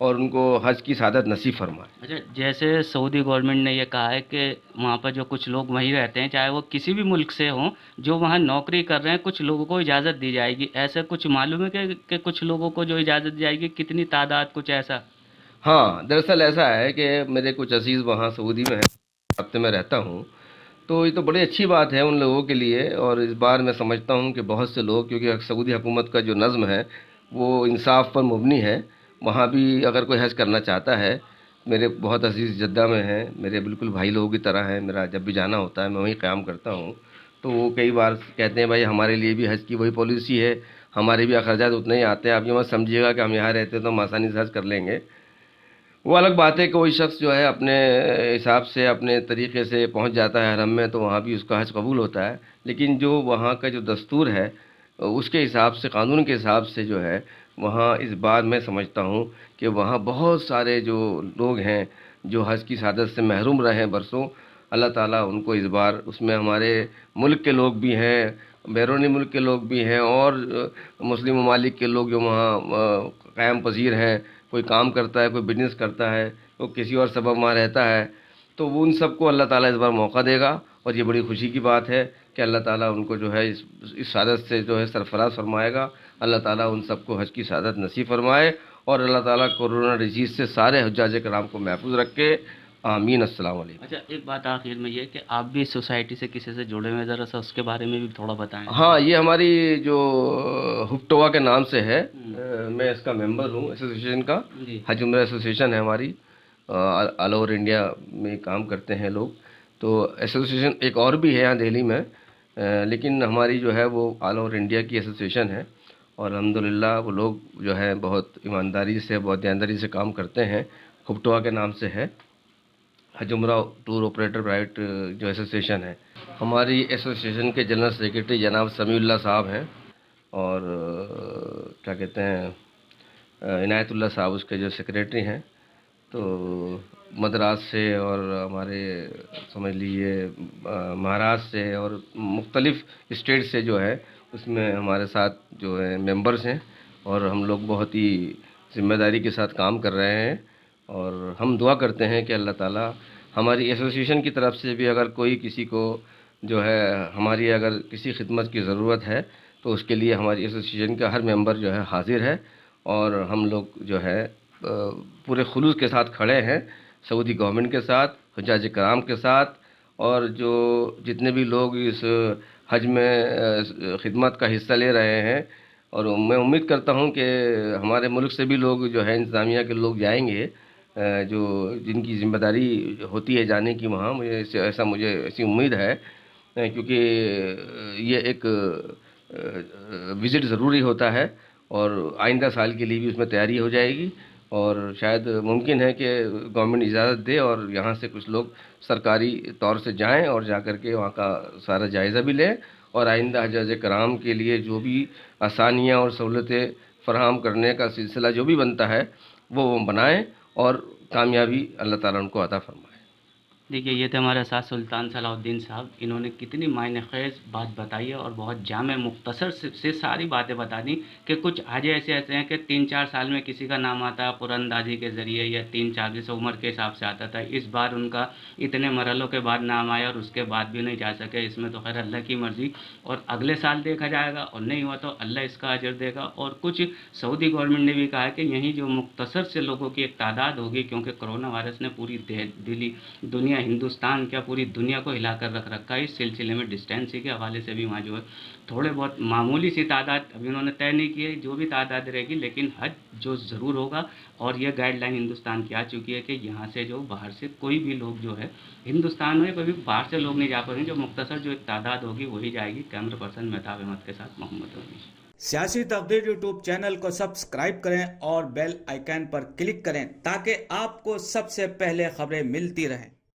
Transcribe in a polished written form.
اور ان کو حج کی سعادت نصیب فرمائے۔ اچھا، جیسے سعودی گورنمنٹ نے یہ کہا ہے کہ وہاں پر جو کچھ لوگ وہیں رہتے ہیں چاہے وہ کسی بھی ملک سے ہوں، جو وہاں نوکری کر رہے ہیں کچھ لوگوں کو اجازت دی جائے گی، ایسا کچھ معلوم ہے کہ کچھ لوگوں کو جو اجازت دی جائے گی، کتنی تعداد، کچھ ایسا؟ ہاں، دراصل ایسا ہے کہ میرے کچھ عزیز وہاں سعودی میں ہیں، رابطے میں رہتا ہوں، تو یہ تو بڑی اچھی بات ہے ان لوگوں کے لیے، اور اس بار میں سمجھتا ہوں کہ بہت سے لوگ، کیونکہ سعودی حکومت کا جو نظم ہے وہ انصاف پر مبنی ہے، وہاں بھی اگر کوئی حج کرنا چاہتا ہے، میرے بہت عزیز جدہ میں ہیں، میرے بالکل بھائی لوگوں کی طرح ہیں، میرا جب بھی جانا ہوتا ہے میں وہیں قیام کرتا ہوں، تو وہ کئی بار کہتے ہیں بھائی ہمارے لیے بھی حج کی وہی پالیسی ہے، ہمارے بھی اخراجات اتنے ہی آتے ہیں، آپ یہ مت سمجھیے گا کہ ہم یہاں رہتے ہیں تو ہم آسانی سے حج کر لیں گے۔ وہ الگ بات ہے کہ کوئی شخص جو ہے اپنے حساب سے اپنے طریقے سے پہنچ جاتا ہے حرم میں تو وہاں بھی اس کا حج قبول ہوتا ہے، لیکن جو وہاں کا جو دستور ہے اس کے حساب سے، قانون کے حساب سے جو ہے وہاں اس بار میں سمجھتا ہوں کہ وہاں بہت سارے جو لوگ ہیں جو حج کی سعادت سے محروم رہے ہیں برسوں، اللہ تعالیٰ ان کو اس بار اس میں ہمارے ملک کے لوگ بھی ہیں، بیرونی ملک کے لوگ بھی ہیں، اور مسلم ممالک کے لوگ جو وہاں قیام پذیر ہیں، کوئی کام کرتا ہے، کوئی بزنس کرتا ہے، کوئی کسی اور سبب وہاں رہتا ہے، تو وہ ان سب کو اللہ تعالیٰ اس بار موقع دے گا، اور یہ بڑی خوشی کی بات ہے کہ اللہ تعالیٰ ان کو جو ہے اس سعادت سے جو ہے سرفراز فرمائے گا، اللہ تعالیٰ ان سب کو حج کی سعادت نصیب فرمائے، اور اللہ تعالیٰ کورونا ڈیزیز سے سارے حجاج کرام کو محفوظ رکھے، آمین۔ السلام علیکم۔ اچھا، ایک بات آخر میں یہ کہ آپ بھی سوسائٹی سے کسی سے جڑے ہوئے، ذرا سا اس کے بارے میں بھی تھوڑا بتائیں۔ ہاں، یہ ہماری جو ہپٹوا کے نام سے ہے، میں اس کا ممبر ہوں ایسوسیشن کا، جی حج عمرہ ایسوسیشن ہے ہماری، آل اوور انڈیا میں کام کرتے ہیں لوگ، تو ایسوسیشن ایک اور بھی ہے یہاں دہلی میں، لیکن ہماری جو ہے وہ آل اوور انڈیا کی ایسوسیشن ہے، اور الحمدللہ وہ لوگ جو ہے بہت ایمانداری سے، بہت دیانتداری سے کام کرتے ہیں، ہپٹوا کے نام سے ہے، حج عمرہ ٹور آپریٹر پرائیویٹ جو ایسوسیشن ہے۔ ہماری ایسوسیشن کے جنرل سیکرٹری جناب سمیع اللہ صاحب ہیں، اور کیا کہتے ہیں عنایت اللہ صاحب اس کے جو سیکریٹری ہیں، تو مدراس سے اور ہمارے سمجھ لیجیے مہاراشٹر سے اور مختلف اسٹیٹ سے جو ہے اس میں ہمارے ساتھ جو ہے ممبرز ہیں، اور ہم لوگ بہت ہی ذمہ داری کے ساتھ کام کر رہے ہیں، اور ہم دعا کرتے ہیں کہ اللہ تعالیٰ ہماری ایسوسیشن کی طرف سے بھی اگر کوئی کسی کو جو ہے ہماری اگر کسی خدمت کی ضرورت ہے تو اس کے لیے ہماری ایسوسیشن کا ہر ممبر جو ہے حاضر ہے، اور ہم لوگ جو ہے پورے خلوص کے ساتھ کھڑے ہیں سعودی گورنمنٹ کے ساتھ، حجاج کرام کے ساتھ، اور جو جتنے بھی لوگ اس حج میں خدمت کا حصہ لے رہے ہیں، اور میں امید کرتا ہوں کہ ہمارے ملک سے بھی لوگ جو ہے انتظامیہ کے لوگ جائیں گے، جو جن کی ذمہ داری ہوتی ہے جانے کی وہاں، مجھے ایسی امید ہے، کیونکہ یہ ایک وزٹ ضروری ہوتا ہے، اور آئندہ سال کے لیے بھی اس میں تیاری ہو جائے گی، اور شاید ممکن ہے کہ گورنمنٹ اجازت دے اور یہاں سے کچھ لوگ سرکاری طور سے جائیں اور جا کر کے وہاں کا سارا جائزہ بھی لیں، اور آئندہ حجاج کرام کے لیے جو بھی آسانیاں اور سہولتیں فراہم کرنے کا سلسلہ جو بھی بنتا ہے وہ بنائیں، اور کامیابی اللہ تعالیٰ ان کو عطا فرمائے۔ دیکھیے، یہ تھے ہمارے ساتھ سلطان صلاح الدین صاحب، انہوں نے کتنی معنی خیز بات بتائی ہے اور بہت جامع مختصر سے ساری باتیں بتا دیں کہ کچھ حج ایسے ہیں کہ 3-4 سال میں کسی کا نام آتا قرآن اندازی کے ذریعے، یا 3-4 عمر کے حساب سے آتا تھا، اس بار ان کا اتنے مرحلوں کے بعد نام آیا اور اس کے بعد بھی نہیں جا سکے، اس میں تو خیر اللہ کی مرضی، اور اگلے سال دیکھا جائے گا، اور نہیں ہوا تو اللہ اس کا اجر دے گا۔ اور کچھ سعودی گورنمنٹ نے بھی کہا ہے کہ یہیں جو مختصر سے لوگوں کی ایک تعداد ہوگی، کیونکہ کرونا وائرس نے پوری دنیا، ہندوستان کیا پوری دنیا کو ہلا کر رکھ رکھا ہے، اس سلسلے میں ڈسٹینسی کے حوالے سے بھی وہاں جو ہے تھوڑے بہت معمولی سی تعداد ابھی انہوں نے طے نہیں کی ہے، جو بھی تعداد رہے گی، لیکن حج جو ضرور ہوگا، اور یہ گائیڈ لائن ہندوستان کی آ چکی ہے کہ یہاں سے جو باہر سے کوئی بھی لوگ جو ہے ہندوستان میں کوئی بھی باہر سے لوگ نہیں جا پائیں گے، جو مختصر جو ایک تعداد ہوگی وہی جائے گی۔ کیمرہ پرسن مہتاب احمد کے ساتھ محمد رفیع۔ سیاسی تقدیر یوٹیوب چینل کو سبسکرائب کریں اور بیل آئیکن پر کلک کریں تاکہ آپ کو سب سے پہلے خبریں ملتی رہیں۔